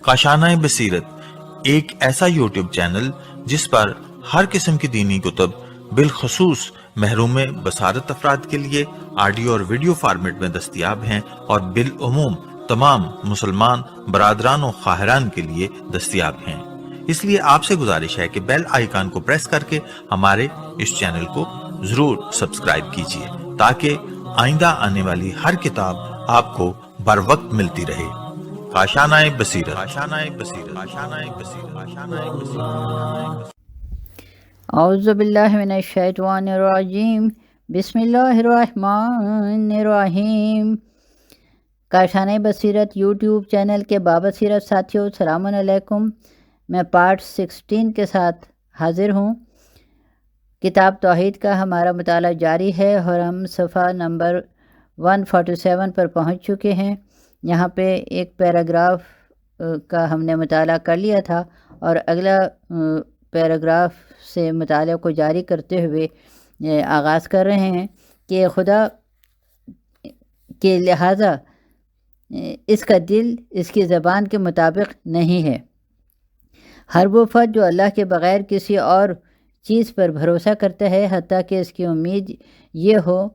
کاشانۂ بصیرت ایک ایسا یوٹیوب چینل جس پر ہر قسم کی دینی کتب بالخصوص محروم بصارت افراد کے لیے آڈیو اور ویڈیو فارمیٹ میں دستیاب ہیں اور بالعموم تمام مسلمان برادران و خواہران کے لیے دستیاب ہیں۔ اس لیے آپ سے گزارش ہے کہ بیل آئیکن کو پریس کر کے ہمارے اس چینل کو ضرور سبسکرائب کیجیے تاکہ آئندہ آنے والی ہر کتاب آپ کو بر وقت ملتی رہے۔ کاشانۂ بصیرت۔ اعوذ باللہ من الشیطان الرجیم، بسم اللہ الرحمن الرحیم۔ کاشانۂ بصیرت یوٹیوب چینل کے بابصیرت ساتھیوں، السلام علیکم۔ میں پارٹ 16 کے ساتھ حاضر ہوں۔ کتاب توحید کا ہمارا مطالعہ جاری ہے اور ہم صفحہ نمبر 147 پر پہنچ چکے ہیں۔ یہاں پہ ایک پیراگراف کا ہم نے مطالعہ کر لیا تھا اور اگلا پیراگراف سے مطالعہ کو جاری کرتے ہوئے آغاز کر رہے ہیں کہ خدا کے لہٰذا اس کا دل اس کی زبان کے مطابق نہیں ہے۔ ہر وہ فرد جو اللہ کے بغیر کسی اور چیز پر بھروسہ کرتا ہے، حتیٰ کہ اس کی امید یہ ہو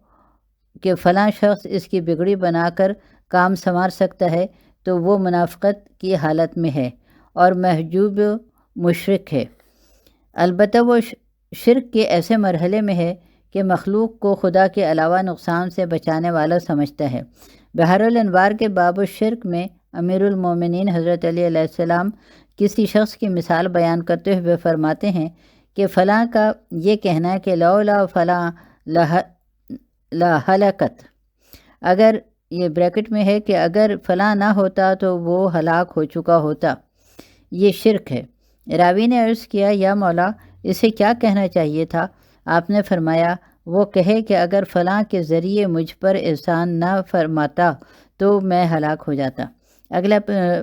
کہ فلاں شخص اس کی بگڑی بنا کر کام سنوار سکتا ہے، تو وہ منافقت کی حالت میں ہے اور محجوب مشرک ہے۔ البتہ وہ شرک کے ایسے مرحلے میں ہے کہ مخلوق کو خدا کے علاوہ نقصان سے بچانے والا سمجھتا ہے۔ بحر الانوار کے باب الشرک میں امیر المومنین حضرت علی علیہ السلام کسی شخص کی مثال بیان کرتے ہوئے فرماتے ہیں کہ فلاں کا یہ کہنا ہے کہ لولا فلاں لہلکت، اگر یہ بریکٹ میں ہے کہ اگر فلاں نہ ہوتا تو وہ ہلاک ہو چکا ہوتا، یہ شرک ہے۔ راوی نے عرض کیا، یا مولا اسے کیا کہنا چاہیے تھا؟ آپ نے فرمایا، وہ کہے کہ اگر فلاں کے ذریعے مجھ پر احسان نہ فرماتا تو میں ہلاک ہو جاتا۔ اگلا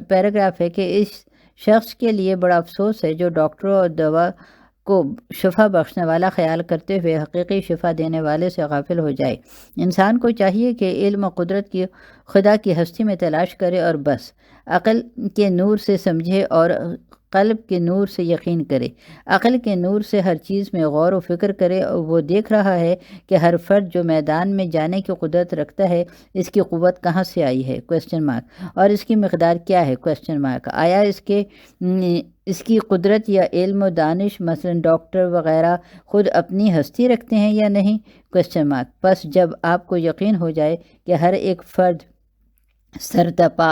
پیراگراف ہے کہ اس شخص کے لیے بڑا افسوس ہے جو ڈاکٹروں اور دوا کو شفا بخشنے والا خیال کرتے ہوئے حقیقی شفا دینے والے سے غافل ہو جائے۔ انسان کو چاہیے کہ علم و قدرت کی خدا کی ہستی میں تلاش کرے اور بس عقل کے نور سے سمجھے اور قلب کے نور سے یقین کرے۔ عقل کے نور سے ہر چیز میں غور و فکر کرے اور وہ دیکھ رہا ہے کہ ہر فرد جو میدان میں جانے کی قدرت رکھتا ہے، اس کی قوت کہاں سے آئی ہے؟ اور اس کی مقدار کیا ہے؟ آیا اس کی قدرت یا علم و دانش مثلا ڈاکٹر وغیرہ خود اپنی ہستی رکھتے ہیں یا نہیں؟ پس جب آپ کو یقین ہو جائے کہ ہر ایک فرد سرتپا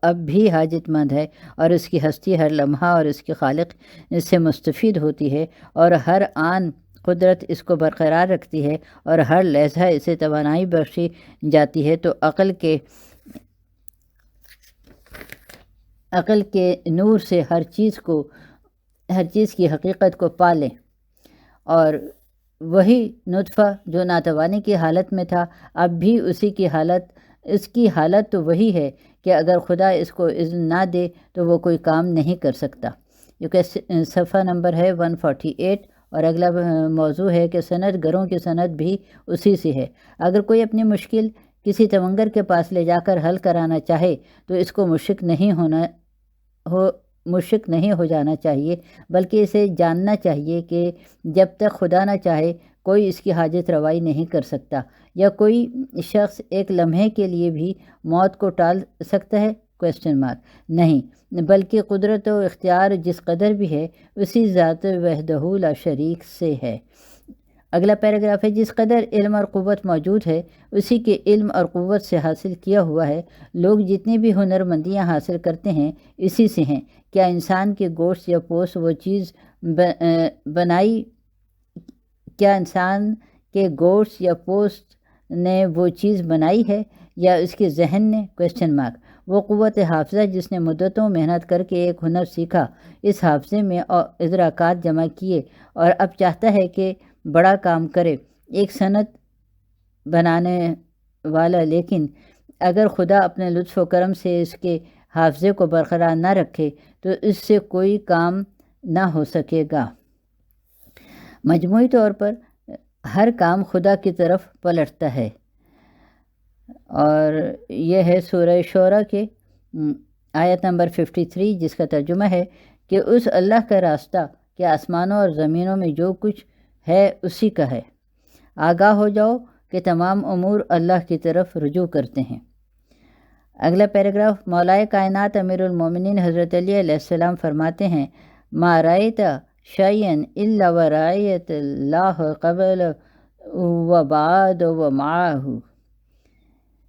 اب بھی حاجت مند ہے اور اس کی ہستی ہر لمحہ اور اس کے خالق اس سے مستفید ہوتی ہے اور ہر آن قدرت اس کو برقرار رکھتی ہے اور ہر لحظہ اسے توانائی بخشی جاتی ہے، تو عقل کے نور سے ہر چیز کی حقیقت کو پا لیں، اور وہی نطفہ جو ناتوانی کی حالت میں تھا اب بھی اس کی حالت تو وہی ہے کہ اگر خدا اس کو اذن نہ دے تو وہ کوئی کام نہیں کر سکتا۔ کیونکہ صفحہ نمبر ہے 148 اور اگلا موضوع ہے کہ صنعت گروں کی صنعت بھی اسی سے ہے۔ اگر کوئی اپنی مشکل کسی توانگر کے پاس لے جا کر حل کرانا چاہے تو اس کو مشرک نہیں ہو جانا چاہیے، بلکہ اسے جاننا چاہیے کہ جب تک خدا نہ چاہے کوئی اس کی حاجت روائی نہیں کر سکتا۔ یا کوئی شخص ایک لمحے کے لیے بھی موت کو ٹال سکتا ہے؟ نہیں، بلکہ قدرت و اختیار جس قدر بھی ہے اسی ذات وحدہ لا شریک سے ہے۔ اگلا پیراگراف ہے، جس قدر علم اور قوت موجود ہے اسی کے علم اور قوت سے حاصل کیا ہوا ہے۔ لوگ جتنی بھی ہنرمندیاں حاصل کرتے ہیں اسی سے ہیں۔ کیا انسان کے گوشت یا پوست وہ چیز بنائی؟ کیا انسان کے گوشت یا پوست نے وہ چیز بنائی ہے یا اس کے ذہن نے؟ وہ قوت حافظہ جس نے مدتوں محنت کر کے ایک ہنر سیکھا، اس حافظے میں ادراکات جمع کیے اور اب چاہتا ہے کہ بڑا کام کرے، ایک صنعت بنانے والا، لیکن اگر خدا اپنے لطف و کرم سے اس کے حافظے کو برقرار نہ رکھے تو اس سے کوئی کام نہ ہو سکے گا۔ مجموعی طور پر ہر کام خدا کی طرف پلٹتا ہے۔ اور یہ ہے سورہ شعراء کے آیت نمبر 53، جس کا ترجمہ ہے کہ اس اللہ کا راستہ کہ آسمانوں اور زمینوں میں جو کچھ ہے اسی کا ہے، آگاہ ہو جاؤ کہ تمام امور اللہ کی طرف رجوع کرتے ہیں۔ اگلا پیراگراف، مولائے کائنات امیر المومنین حضرت علی علیہ السلام فرماتے ہیں، ما رأیت شیئا الا ورأیت اللہ قبل و بعد و معاہ،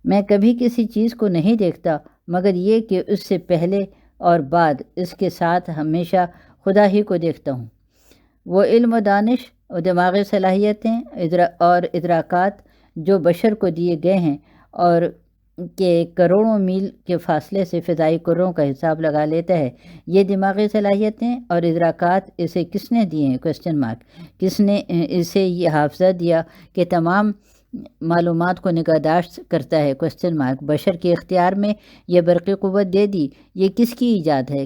میں کبھی کسی چیز کو نہیں دیکھتا مگر یہ کہ اس سے پہلے اور بعد اس کے ساتھ ہمیشہ خدا ہی کو دیکھتا ہوں۔ وہ علم و دانش و دماغی صلاحیتیں اور ادراکات جو بشر کو دیے گئے ہیں اور کہ کروڑوں میل کے فاصلے سے فضائی کروں کا حساب لگا لیتا ہے، یہ دماغی صلاحیتیں اور ادراکات اسے کس نے دیے ہیں؟ کس نے اسے یہ حافظہ دیا کہ تمام معلومات کو نگہداشت کرتا ہے؟ بشر کے اختیار میں یہ برقی قوت دے دی، یہ کس کی ایجاد ہے؟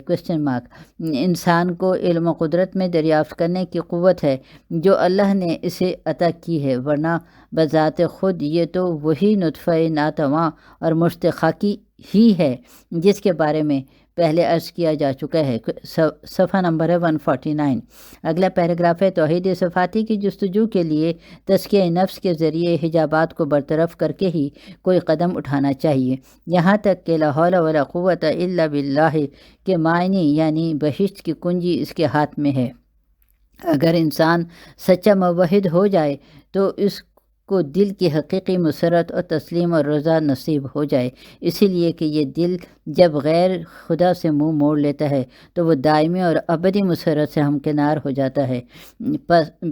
انسان کو علم و قدرت میں دریافت کرنے کی قوت ہے جو اللہ نے اسے عطا کی ہے، ورنہ بذات خود یہ تو وہی نطفہ ناتواں اور مشت خاکی ہی ہے جس کے بارے میں پہلے عرض کیا جا چکا ہے۔ صفحہ نمبر ہے 149۔ اگلا پیراگراف ہے، توحید صفاتی کی جستجو کے لیے تزکیہ نفس کے ذریعے حجابات کو برطرف کر کے ہی کوئی قدم اٹھانا چاہیے، یہاں تک کہ لا حول ولا قوت الا باللہ کے معنی یعنی بہشت کی کنجی اس کے ہاتھ میں ہے۔ اگر انسان سچا موحد ہو جائے تو اس کو دل کی حقیقی مسرت اور تسلیم اور رضا نصیب ہو جائے، اسی لیے کہ یہ دل جب غیر خدا سے منہ موڑ لیتا ہے تو وہ دائمی اور ابدی مسرت سے ہمکنار ہو جاتا ہے،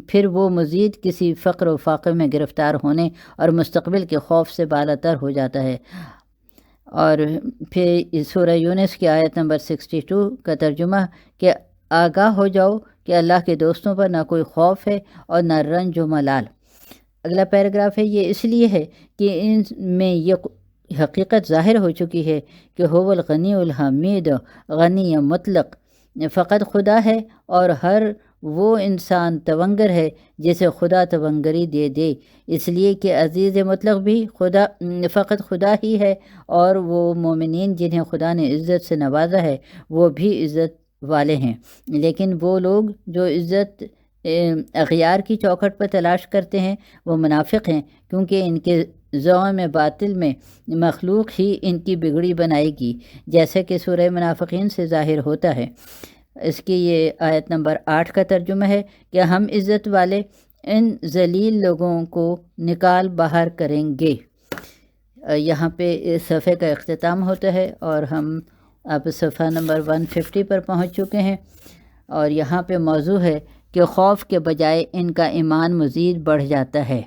پھر وہ مزید کسی فقر و فاقے میں گرفتار ہونے اور مستقبل کے خوف سے بالاتر ہو جاتا ہے۔ اور پھر سورہ یونس کی آیت نمبر 62 کا ترجمہ کہ آگاہ ہو جاؤ کہ اللہ کے دوستوں پر نہ کوئی خوف ہے اور نہ رنج و ملال۔ اگلا پیراگراف ہے، یہ اس لیے ہے کہ ان میں یہ حقیقت ظاہر ہو چکی ہے کہ هو الغنی الحمید، غنی مطلق فقط خدا ہے، اور ہر وہ انسان تونگر ہے جسے خدا تونگری دے دے، اس لیے کہ عزیز مطلق بھی فقط خدا ہی ہے، اور وہ مومنین جنہیں خدا نے عزت سے نوازا ہے وہ بھی عزت والے ہیں، لیکن وہ لوگ جو عزت اغیار کی چوکھٹ پر تلاش کرتے ہیں وہ منافق ہیں، کیونکہ ان کے زعم باطل میں مخلوق ہی ان کی بگڑی بنائے گی، جیسے کہ سورہ منافقین سے ظاہر ہوتا ہے۔ اس کی یہ آیت نمبر 8 کا ترجمہ ہے کہ ہم عزت والے ان ذلیل لوگوں کو نکال باہر کریں گے۔ یہاں پہ اس صفحے کا اختتام ہوتا ہے اور ہم اب صفحہ نمبر 150 پر پہنچ چکے ہیں، اور یہاں پہ موضوع ہے کہ خوف کے بجائے ان کا ایمان مزید بڑھ جاتا ہے۔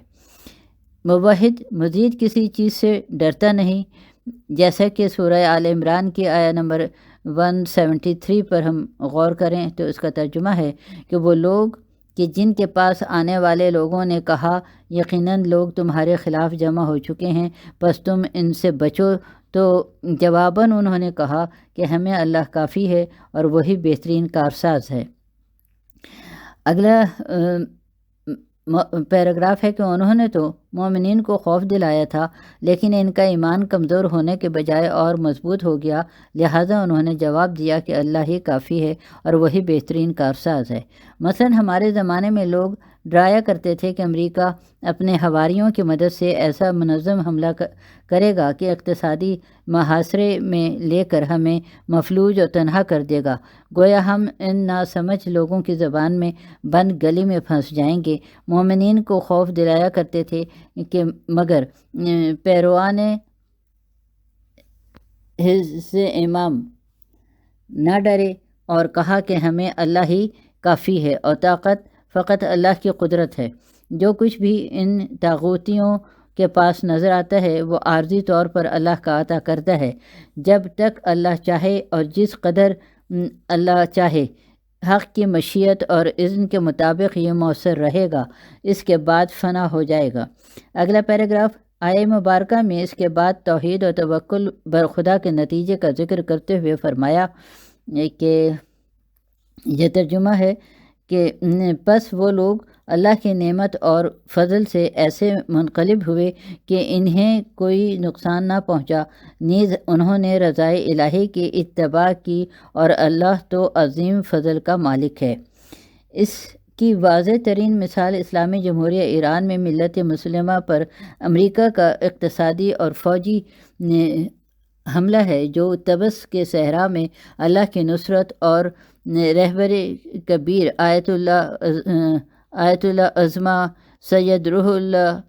موحد مزید کسی چیز سے ڈرتا نہیں، جیسا کہ سورہ آل عمران کی آیت نمبر 173 پر ہم غور کریں تو اس کا ترجمہ ہے کہ وہ لوگ کہ جن کے پاس آنے والے لوگوں نے کہا یقیناً لوگ تمہارے خلاف جمع ہو چکے ہیں پس تم ان سے بچو، تو جواباً انہوں نے کہا کہ ہمیں اللہ کافی ہے اور وہی بہترین کارساز ہے۔ اگلا پیراگراف ہے کہ انہوں نے تو مومنین کو خوف دلایا تھا لیکن ان کا ایمان کمزور ہونے کے بجائے اور مضبوط ہو گیا، لہٰذا انہوں نے جواب دیا کہ اللہ ہی کافی ہے اور وہی بہترین کارساز ہے۔ مثلا ہمارے زمانے میں لوگ ڈرایا کرتے تھے کہ امریکہ اپنے حواریوں کی مدد سے ایسا منظم حملہ کرے گا کہ اقتصادی محاصرے میں لے کر ہمیں مفلوج اور تنہا کر دے گا، گویا ہم ان ناسمجھ لوگوں کی زبان میں بند گلی میں پھنس جائیں گے۔ مومنین کو خوف دلایا کرتے تھے کہ مگر پیروان حضرت امام نہ ڈرے اور کہا کہ ہمیں اللہ ہی کافی ہے اور طاقت فقط اللہ کی قدرت ہے۔ جو کچھ بھی ان طاغوتیوں کے پاس نظر آتا ہے وہ عارضی طور پر اللہ کا عطا کرتا ہے، جب تک اللہ چاہے اور جس قدر اللہ چاہے، حق کی مشیت اور اذن کے مطابق یہ مؤثر رہے گا، اس کے بعد فنا ہو جائے گا۔ اگلا پیراگراف آیہ مبارکہ میں اس کے بعد توحید اور توکل بر خدا کے نتیجے کا ذکر کرتے ہوئے فرمایا کہ یہ ترجمہ ہے کہ پس وہ لوگ اللہ کی نعمت اور فضل سے ایسے منقلب ہوئے کہ انہیں کوئی نقصان نہ پہنچا، نیز انہوں نے رضائے الہی کی اتباع کی، اور اللہ تو عظیم فضل کا مالک ہے۔ اس کی واضح ترین مثال اسلامی جمہوریہ ایران میں ملت مسلمہ پر امریکہ کا اقتصادی اور فوجی حملہ ہے، جو طبس کے صحرا میں اللہ کی نصرت اور رہبر کبیر آیت اللہ عظمہ سید روح اللہ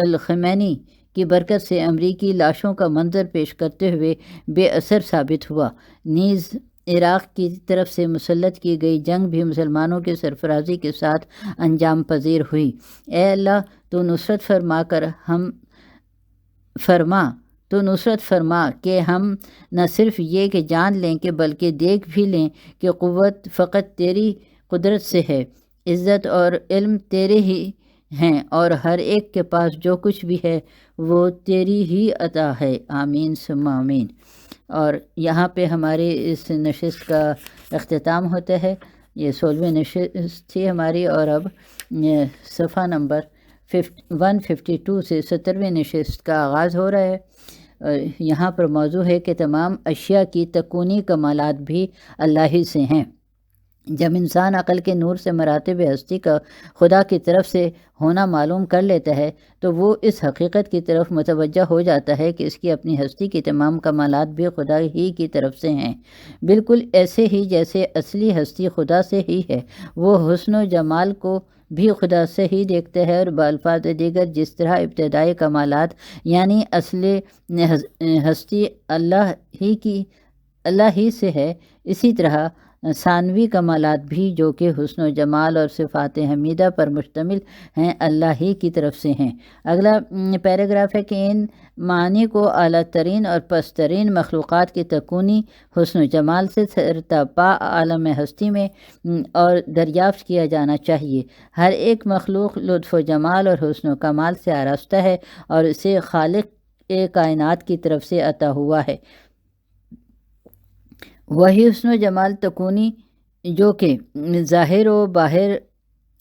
الخمینی کی برکت سے امریکی لاشوں کا منظر پیش کرتے ہوئے بے اثر ثابت ہوا۔ نیز عراق کی طرف سے مسلط کی گئی جنگ بھی مسلمانوں کی سرفرازی کے ساتھ انجام پذیر ہوئی۔ اے اللہ، تو نصرت فرما کہ ہم نہ صرف یہ کہ جان لیں کہ بلکہ دیکھ بھی لیں کہ قوت فقط تیری قدرت سے ہے، عزت اور علم تیرے ہی ہیں، اور ہر ایک کے پاس جو کچھ بھی ہے وہ تیری ہی عطا ہے، آمین ثم آمین۔ اور یہاں پہ ہماری اس نشست کا اختتام ہوتا ہے۔ یہ 16ویں نشست تھی ہماری، اور اب صفحہ نمبر 152 سے 17ویں نشست کا آغاز ہو رہا ہے۔ یہاں پر موضوع ہے کہ تمام اشیاء کی تکونی کمالات بھی اللہ ہی سے ہیں۔ جب انسان عقل کے نور سے مراتب ہستی کا خدا کی طرف سے ہونا معلوم کر لیتا ہے تو وہ اس حقیقت کی طرف متوجہ ہو جاتا ہے کہ اس کی اپنی ہستی کی تمام کمالات بھی خدا ہی کی طرف سے ہیں، بالکل ایسے ہی جیسے اصلی ہستی خدا سے ہی ہے۔ وہ حسن و جمال کو بھی خدا سے ہی دیکھتا ہے، اور بالفاظ دیگر جس طرح ابتدائی کمالات یعنی اصل ہستی اللہ ہی سے ہے، اسی طرح ثانوی کمالات بھی جو کہ حسن و جمال اور صفات حمیدہ پر مشتمل ہیں، اللہ ہی کی طرف سے ہیں۔ اگلا پیراگراف ہے کہ ان معنی کو اعلیٰ ترین اور پست ترین مخلوقات کی تکونی حسن و جمال سے سرتاپا عالم ہستی میں اور دریافت کیا جانا چاہیے۔ ہر ایک مخلوق لطف و جمال اور حسن و کمال سے آراستہ ہے، اور اسے خالق کائنات کی طرف سے عطا ہوا ہے۔ وہی حسن و جمال تکونی جو کہ ظاہر و باہر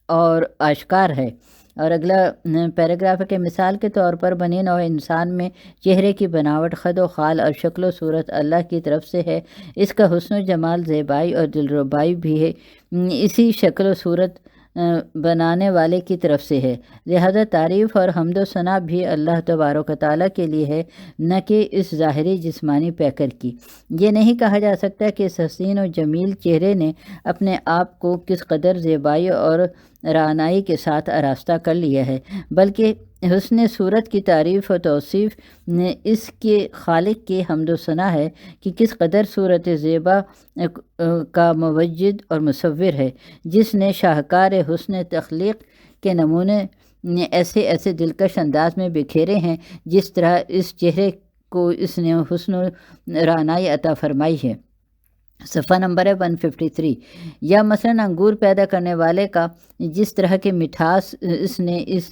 اور آشکار ہے۔ اور اگلا پیراگراف ہے کہ مثال کے طور پر بنی نوع انسان میں چہرے کی بناوٹ خد و خال اور شکل و صورت اللہ کی طرف سے ہے، اس کا حسن و جمال زیبائی اور دلربائی بھی ہے اسی شکل و صورت بنانے والے کی طرف سے ہے۔ لہذا تعریف اور حمد و ثنا بھی اللہ تبارک و تعالیٰ کے لیے ہے، نہ کہ اس ظاہری جسمانی پیکر کی۔ یہ نہیں کہا جا سکتا کہ اس حسین و جمیل چہرے نے اپنے آپ کو کس قدر زیبائی اور رعنائی کے ساتھ آراستہ کر لیا ہے، بلکہ حسن صورت کی تعریف و توصیف اس کے خالق کی حمد و ثنا ہے کہ کس قدر صورت زیبا کا موجد اور مصور ہے، جس نے شاہکار حسن تخلیق کے نمونے ایسے دلکش انداز میں بکھیرے ہیں، جس طرح اس چہرے کو اس نے حسن و رعنائی عطا فرمائی ہے۔ صفحہ نمبر ہے 153۔ یا مثلاً انگور پیدا کرنے والے کا جس طرح کی مٹھاس اس نے اس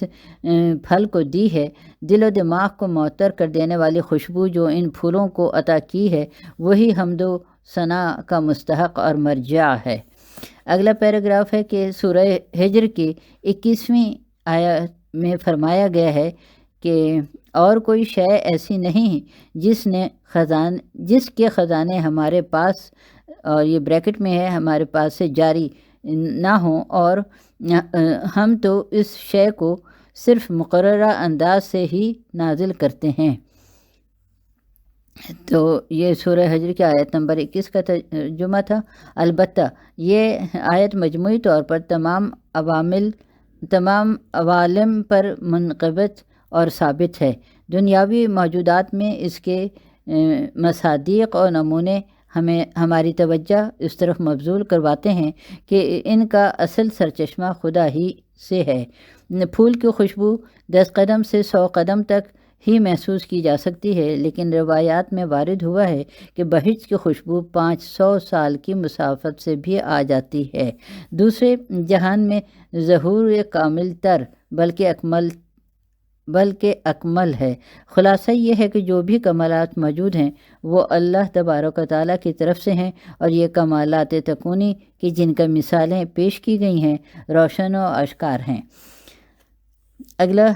پھل کو دی ہے، دل و دماغ کو معطر کر دینے والی خوشبو جو ان پھولوں کو عطا کی ہے، وہی حمد و ثنا کا مستحق اور مرجع ہے۔ اگلا پیراگراف ہے کہ سورہ ہجر کی 21ویں آیت میں فرمایا گیا ہے کہ اور کوئی شے ایسی نہیں جس کے خزانے ہمارے پاس، اور یہ بریکٹ میں ہے، ہمارے پاس سے جاری نہ ہوں، اور ہم تو اس شے کو صرف مقررہ انداز سے ہی نازل کرتے ہیں۔ تو یہ سورہ حجر کی آیت نمبر 21 کا ترجمہ تھا۔ البتہ یہ آیت مجموعی طور پر تمام عوالم پر منقبت اور ثابت ہے۔ دنیاوی موجودات میں اس کے مصادیق اور نمونے ہماری توجہ اس طرف مبذول کرواتے ہیں کہ ان کا اصل سرچشمہ خدا ہی سے ہے۔ پھول کی خوشبو 10 قدم سے 100 قدم تک ہی محسوس کی جا سکتی ہے، لیکن روایات میں وارد ہوا ہے کہ بہشت کی خوشبو 500 سال کی مسافت سے بھی آ جاتی ہے۔ دوسرے جہان میں ظہور کامل تر بلکہ بلکہ اکمل ہے۔ خلاصہ یہ ہے کہ جو بھی کمالات موجود ہیں وہ اللہ تبارک و تعالیٰ کی طرف سے ہیں، اور یہ کمالات تکونی کی جن کا مثالیں پیش کی گئی ہیں روشن و اشکار ہیں۔ اگلا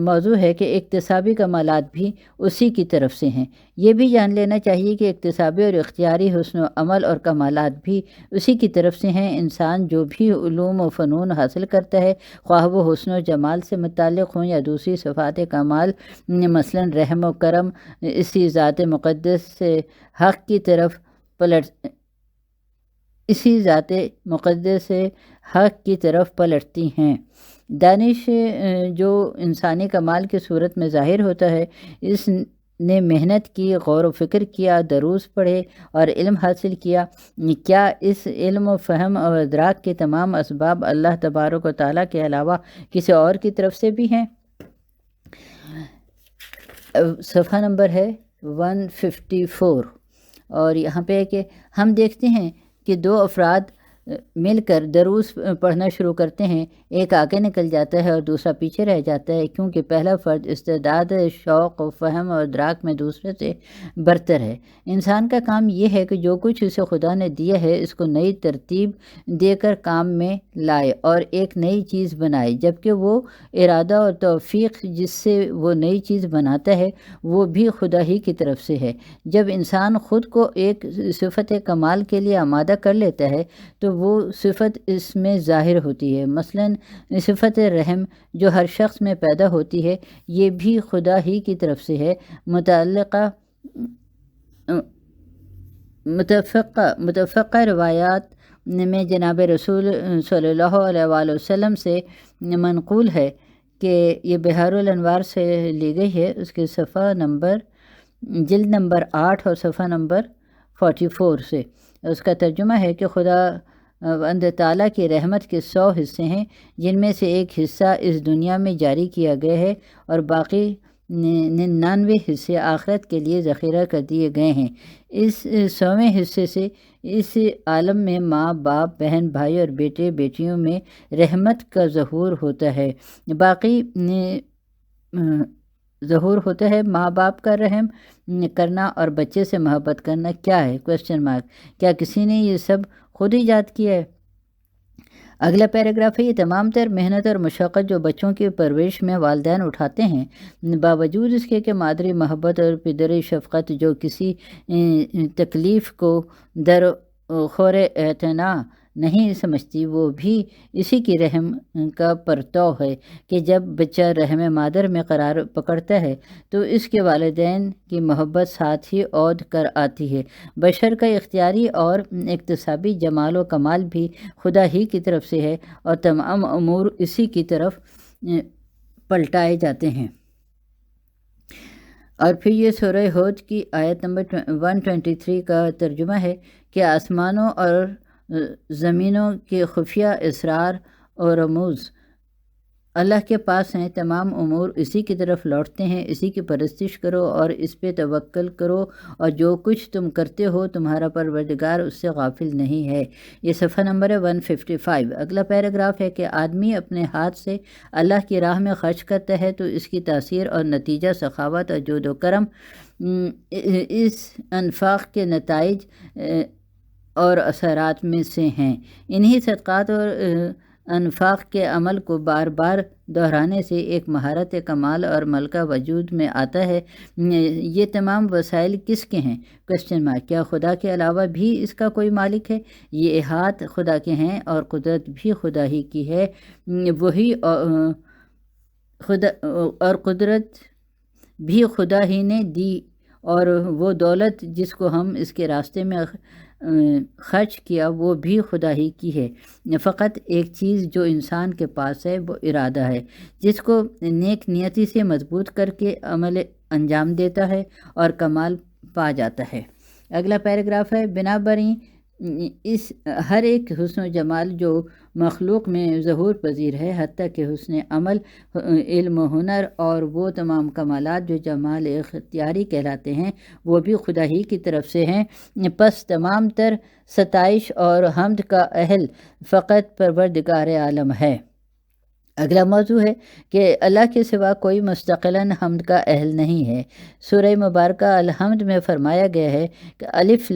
موضوع ہے کہ اکتسابی کمالات بھی اسی کی طرف سے ہیں۔ یہ بھی جان لینا چاہیے کہ اکتسابی اور اختیاری حسن و عمل اور کمالات بھی اسی کی طرف سے ہیں۔ انسان جو بھی علوم و فنون حاصل کرتا ہے، خواہ وہ حسن و جمال سے متعلق ہوں یا دوسری صفات کمال، مثلا رحم و کرم، اسی ذات مقدس سے حق کی طرف پلٹتی ہیں۔ دانش جو انسانی کمال کی صورت میں ظاہر ہوتا ہے، اس نے محنت کی، غور و فکر کیا، دروس پڑھے اور علم حاصل کیا۔ کیا اس علم و فہم اور ادراک کے تمام اسباب اللہ تبارک و تعالیٰ کے علاوہ کسی اور کی طرف سے بھی ہیں؟ صفحہ نمبر ہے 154، اور یہاں پہ ہے کہ ہم دیکھتے ہیں کہ دو افراد مل کر دروس پڑھنا شروع کرتے ہیں، ایک آگے نکل جاتا ہے اور دوسرا پیچھے رہ جاتا ہے، کیونکہ پہلا فرد استعداد، شوق و فہم اور ادراک میں دوسرے سے برتر ہے۔ انسان کا کام یہ ہے کہ جو کچھ اسے خدا نے دیا ہے اس کو نئی ترتیب دے کر کام میں لائے اور ایک نئی چیز بنائے، جبکہ وہ ارادہ اور توفیق جس سے وہ نئی چیز بناتا ہے وہ بھی خدا ہی کی طرف سے ہے۔ جب انسان خود کو ایک صفت کمال کے لیے آمادہ کر لیتا ہے تو وہ صفت اس میں ظاہر ہوتی ہے۔ مثلا صفت رحم جو ہر شخص میں پیدا ہوتی ہے، یہ بھی خدا ہی کی طرف سے ہے۔ متفقہ روایات میں جناب رسول صلی اللہ علیہ وآلہ وسلم سے منقول ہے کہ یہ بحار الانوار سے لی گئی ہے، اس کے صفحہ نمبر جلد نمبر 8 اور صفحہ نمبر 44 سے۔ اس کا ترجمہ ہے کہ خدا بند تعالیٰ کی رحمت کے 100 حصے ہیں، جن میں سے ایک حصہ اس دنیا میں جاری کیا گیا ہے اور باقی 99 حصے آخرت کے لیے ذخیرہ کر دیے گئے ہیں۔ اس 100ویں حصے سے اس عالم میں ماں باپ، بہن بھائی اور بیٹے بیٹیوں میں رحمت کا ظہور ہوتا ہے۔ باقی ظہور ہوتا ہے ماں باپ کا رحم کرنا اور بچے سے محبت کرنا کیا ہے؟ کیا کسی نے یہ سب خود ایجاد کیا ہے؟ اگلا پیراگراف ہے، یہ تمام تر محنت اور مشقت جو بچوں کی پرورش میں والدین اٹھاتے ہیں، باوجود اس کے کہ مادری محبت اور پدری شفقت جو کسی تکلیف کو در خور اعتنا نہیں سمجھتی، وہ بھی اسی کی رحم کا پرتو ہے کہ جب بچہ رحم مادر میں قرار پکڑتا ہے تو اس کے والدین کی محبت ساتھ ہی عود کر آتی ہے۔ بشر کا اختیاری اور اکتسابی جمال و کمال بھی خدا ہی کی طرف سے ہے اور تمام امور اسی کی طرف پلٹائے جاتے ہیں۔ اور پھر یہ سورہ ہود کی آیت نمبر 123 کا ترجمہ ہے کہ آسمانوں اور زمینوں کے خفیہ اسرار اور رموز اللہ کے پاس ہیں، تمام امور اسی کی طرف لوٹتے ہیں، اسی کی پرستش کرو اور اس پہ توکل کرو، اور جو کچھ تم کرتے ہو تمہارا پروردگار اس سے غافل نہیں ہے۔ یہ صفحہ نمبر ہے 155۔ اگلا پیراگراف ہے کہ آدمی اپنے ہاتھ سے اللہ کی راہ میں خرچ کرتا ہے تو اس کی تاثیر اور نتیجہ سخاوت اور جود و کرم اس انفاق کے نتائج اور اثرات میں سے ہیں۔ انہی صدقات اور انفاق کے عمل کو بار بار دہرانے سے ایک مہارت کمال اور ملکہ وجود میں آتا ہے۔ یہ تمام وسائل کس کے ہیں؟ کیا خدا کے علاوہ بھی اس کا کوئی مالک ہے؟ یہ ہاتھ خدا کے ہیں اور قدرت بھی خدا ہی کی ہے، وہی اور قدرت بھی خدا ہی نے دی، اور وہ دولت جس کو ہم اس کے راستے میں خرچ کیا وہ بھی خدا ہی کی ہے۔ فقط ایک چیز جو انسان کے پاس ہے وہ ارادہ ہے، جس کو نیک نیتی سے مضبوط کر کے عمل انجام دیتا ہے اور کمال پا جاتا ہے۔ اگلا پیراگراف ہے، بنابراً اس ہر ایک حسن و جمال جو مخلوق میں ظہور پذیر ہے، حتیٰ کہ حسن عمل، علم و ہنر اور وہ تمام کمالات جو جمال اختیاری کہلاتے ہیں، وہ بھی خدا ہی کی طرف سے ہیں۔ پس تمام تر ستائش اور حمد کا اہل فقط پروردگار عالم ہے۔ اگلا موضوع ہے کہ اللہ کے سوا کوئی مستقلاً حمد کا اہل نہیں ہے۔ سورہ مبارکہ الحمد میں فرمایا گیا ہے کہ الف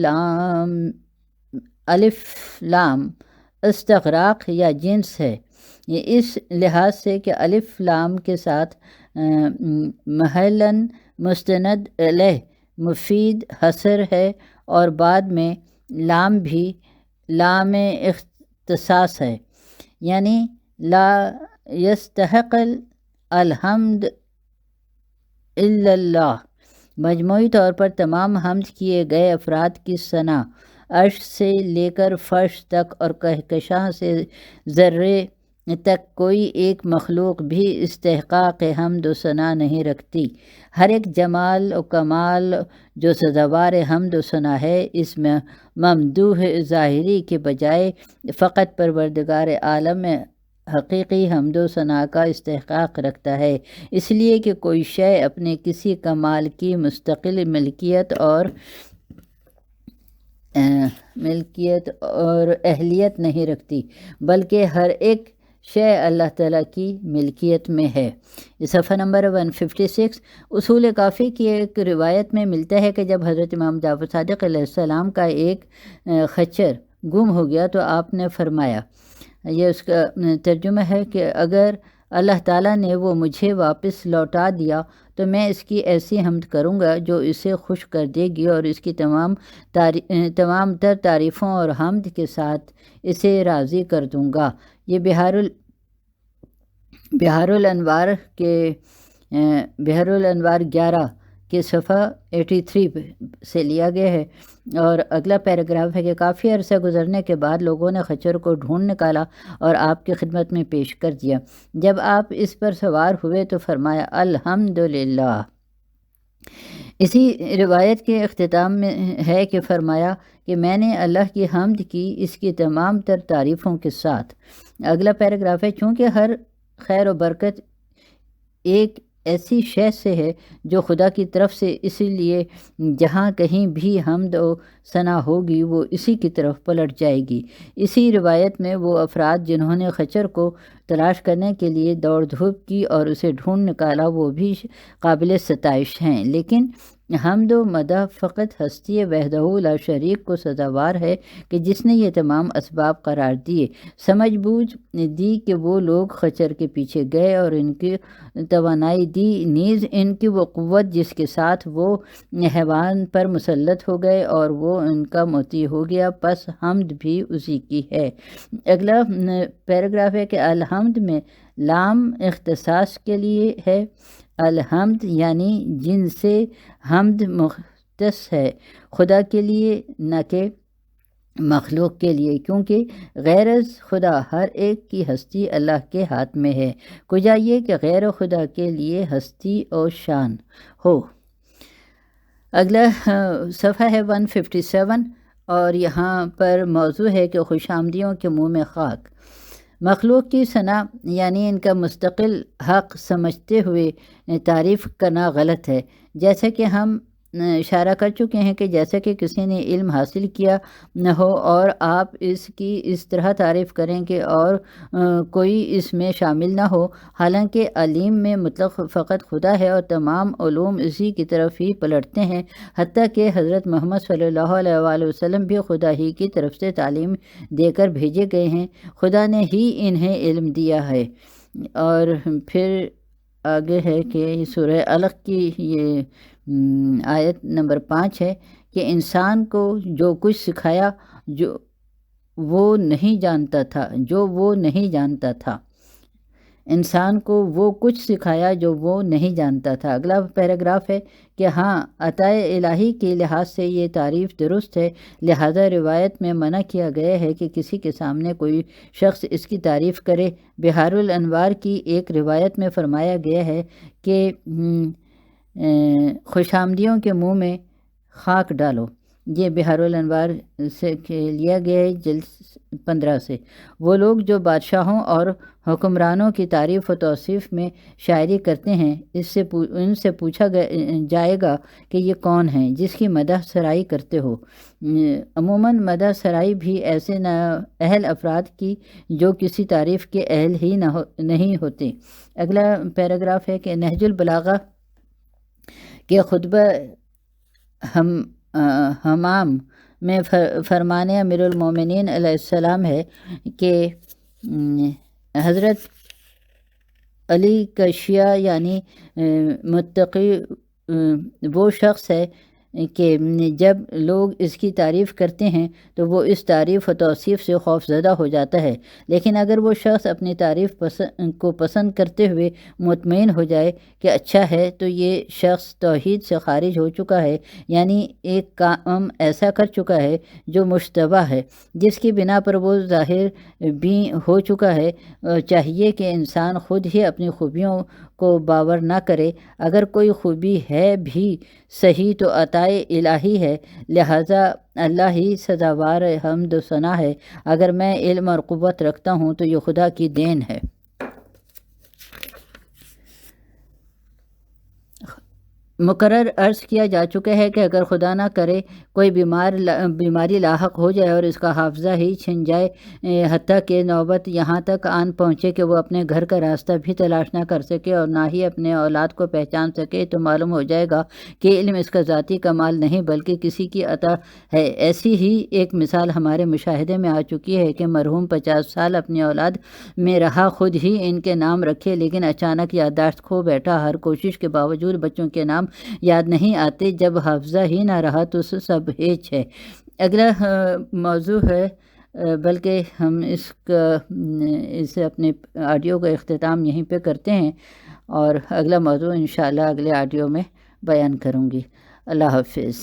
لام استغراق یا جنس ہے، یہ اس لحاظ سے کہ الف لام کے ساتھ محلاً مستند علیہ مفید حصر ہے، اور بعد میں لام بھی لام اختصاص ہے، یعنی لا یستحق الحمد الا اللہ۔ مجموعی طور پر تمام حمد کیے گئے افراد کی ثنا عرش سے لے کر فرش تک اور کہکشاں سے ذرے تک کوئی ایک مخلوق بھی استحقاق حمد و ثنا نہیں رکھتی۔ ہر ایک جمال و کمال جو سزاوار حمد و ثنا ہے، اس میں ممدوح ظاہری کے بجائے فقط پروردگار عالم میں حقیقی حمد و ثنا کا استحقاق رکھتا ہے، اس لیے کہ کوئی شے اپنے کسی کمال کی مستقل ملکیت اور اہلیت نہیں رکھتی، بلکہ ہر ایک شے اللہ تعالیٰ کی ملکیت میں ہے۔ صفحہ نمبر 156۔ اصول کافی کی ایک روایت میں ملتا ہے کہ جب حضرت امام جعفر صادق علیہ السلام کا ایک خچر گم ہو گیا تو آپ نے فرمایا، یہ اس کا ترجمہ ہے کہ اگر اللہ تعالیٰ نے وہ مجھے واپس لوٹا دیا تو میں اس کی ایسی حمد کروں گا جو اسے خوش کر دے گی، اور اس کی تمام تر تعریفوں اور حمد کے ساتھ اسے راضی کر دوں گا۔ یہ بحار الانوار 11 کے صفحہ 83 سے لیا گیا ہے۔ اور اگلا پیراگراف ہے کہ کافی عرصہ گزرنے کے بعد لوگوں نے خچر کو ڈھونڈ نکالا اور آپ کی خدمت میں پیش کر دیا۔ جب آپ اس پر سوار ہوئے تو فرمایا الحمدللہ۔ اسی روایت کے اختتام میں ہے کہ فرمایا کہ میں نے اللہ کی حمد کی اس کی تمام تر تعریفوں کے ساتھ۔ اگلا پیراگراف ہے، چونکہ ہر خیر و برکت ایک ایسی شے سے ہے جو خدا کی طرف سے، اسی لیے جہاں کہیں بھی حمد و ثنا ہوگی وہ اسی کی طرف پلٹ جائے گی۔ اسی روایت میں وہ افراد جنہوں نے خچر کو تلاش کرنے کے لیے دوڑ دھوپ کی اور اسے ڈھونڈ نکالا وہ بھی قابل ستائش ہیں، لیکن حمد و مدح فقط ہستی وحدہ لا شریک کو سزاوار ہے کہ جس نے یہ تمام اسباب قرار دیے، سمجھ بوجھ دی کہ وہ لوگ خچر کے پیچھے گئے اور ان کی توانائی دی، نیز ان کی وہ قوت جس کے ساتھ وہ حیوان پر مسلط ہو گئے اور وہ ان کا مطیع ہو گیا، پس حمد بھی اسی کی ہے۔ اگلا پیراگراف ہے کہ الحمد میں لام اختصاص کے لیے ہے۔ الحمد یعنی جن سے حمد مختص ہے خدا کے لیے نہ کہ مخلوق کے لیے، کیونکہ غیر از خدا ہر ایک کی ہستی اللہ کے ہاتھ میں ہے، کجا یہ کہ غیر خدا کے لیے ہستی اور شان ہو۔ اگلا صفحہ ہے 157، اور یہاں پر موضوع ہے کہ خوش آمدیوں کے منہ میں خاک۔ مخلوق کی ثنا یعنی ان کا مستقل حق سمجھتے ہوئے تعریف کرنا غلط ہے، جیسا کہ ہم اشارہ کر چکے ہیں کہ جیسا کہ کسی نے علم حاصل کیا نہ ہو اور آپ اس کی اس طرح تعریف کریں کہ اور کوئی اس میں شامل نہ ہو، حالانکہ علیم میں مطلق فقط خدا ہے اور تمام علوم اسی کی طرف ہی پلٹتے ہیں، حتیٰ کہ حضرت محمد صلی اللہ علیہ وآلہ وسلم بھی خدا ہی کی طرف سے تعلیم دے کر بھیجے گئے ہیں، خدا نے ہی انہیں علم دیا ہے۔ اور پھر آگے ہے کہ سورہ علق کی یہ آیت نمبر 5 ہے کہ انسان کو جو کچھ سکھایا جو وہ نہیں جانتا تھا، انسان کو وہ کچھ سکھایا جو وہ نہیں جانتا تھا۔ اگلا پیراگراف ہے کہ ہاں عطائے الہی کے لحاظ سے یہ تعریف درست ہے، لہذا روایت میں منع کیا گیا ہے کہ کسی کے سامنے کوئی شخص اس کی تعریف کرے۔ بحار الانوار کی ایک روایت میں فرمایا گیا ہے کہ خوش آمدیوں کے منہ میں خاک ڈالو، یہ بہار الانوار سے لیا گیا ہے جلد 15 سے۔ وہ لوگ جو بادشاہوں اور حکمرانوں کی تعریف و توصیف میں شاعری کرتے ہیں، ان سے پوچھا جائے گا کہ یہ کون ہیں جس کی مدح سرائی کرتے ہو۔ عموماً مدح سرائی بھی ایسے اہل افراد کی جو کسی تعریف کے اہل ہی نہیں ہوتے۔ اگلا پیراگراف ہے کہ نہج البلاغہ کے خطبہ حمام میں فرمان امیر المومنین علیہ السلام ہے کہ حضرت علی کا شیعہ یعنی متقی وہ شخص ہے کہ جب لوگ اس کی تعریف کرتے ہیں تو وہ اس تعریف و توصیف سے خوف زدہ ہو جاتا ہے، لیکن اگر وہ شخص اپنی تعریف کو پسند کرتے ہوئے مطمئن ہو جائے کہ اچھا ہے تو یہ شخص توحید سے خارج ہو چکا ہے، یعنی ایک کام ایسا کر چکا ہے جو مشتبہ ہے، جس کی بنا پر وہ ظاہر بھی ہو چکا ہے۔ چاہیے کہ انسان خود ہی اپنی خوبیوں کو باور نہ کرے، اگر کوئی خوبی ہے بھی صحیح تو عطائے الہی ہے، لہٰذا اللہ ہی سزاوار حمد و ثنا ہے۔ اگر میں علم اور قوت رکھتا ہوں تو یہ خدا کی دین ہے۔ مقرر عرض کیا جا چکا ہے کہ اگر خدا نہ کرے کوئی بیماری لاحق ہو جائے اور اس کا حافظہ ہی چھن جائے، حتیٰ کہ نوبت یہاں تک آن پہنچے کہ وہ اپنے گھر کا راستہ بھی تلاش نہ کر سکے اور نہ ہی اپنے اولاد کو پہچان سکے، تو معلوم ہو جائے گا کہ علم اس کا ذاتی کمال نہیں بلکہ کسی کی عطا ہے۔ ایسی ہی ایک مثال ہمارے مشاہدے میں آ چکی ہے کہ مرحوم 50 سال اپنی اولاد میں رہا، خود ہی ان کے نام رکھے، لیکن اچانک یادداشت کھو بیٹھا، ہر کوشش کے باوجود بچوں کے نام یاد نہیں آتے، جب حافظہ ہی نہ رہا تو سب ہیچ ہے۔ اگلا موضوع ہے، بلکہ ہم اس اپنے آڈیو کا اختتام یہیں پہ کرتے ہیں اور اگلا موضوع انشاءاللہ اگلے آڈیو میں بیان کروں گی۔ اللہ حافظ۔